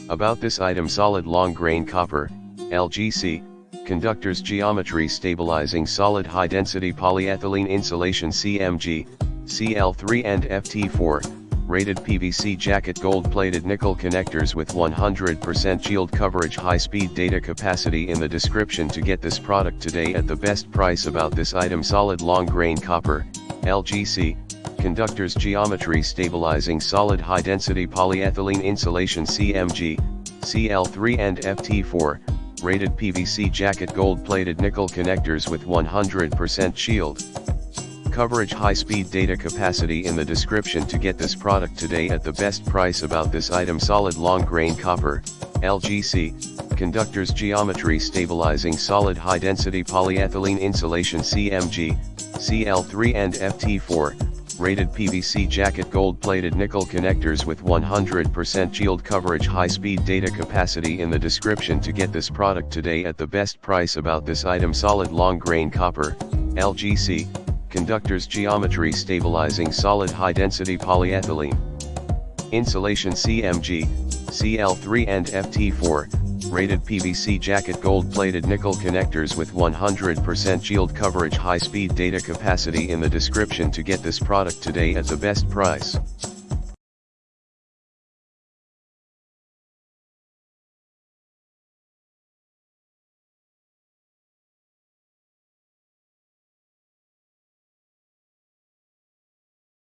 About this item: solid long grain copper, LGC, conductors geometry stabilizing solid high density polyethylene insulation CMG, CL3 and FT4, rated PVC jacket gold plated nickel connectors with 100% shield coverage, high speed data capacity in the description to get this product today at the best price. About this item: solid long grain copper, LGC, conductors geometry stabilizing solid high density polyethylene insulation CMG, CL3 and FT4, rated PVC jacket gold plated nickel connectors with 100% shield coverage, high speed data capacity in the description to get this product today at the best price. About this item: solid long grain copper, LGC, conductors geometry stabilizing solid high density polyethylene insulation CMG, CL3 and FT4, rated PVC jacket gold plated nickel connectors with 100% shield coverage, high speed data capacity in the description to get this product today at the best price. About this item: solid long grain copper, LGC, conductors geometry stabilizing solid high density polyethylene insulation CMG, CL3 and FT4, rated PVC jacket gold plated nickel connectors with 100% shield coverage, high speed data capacity in the description to get this product today at the best price.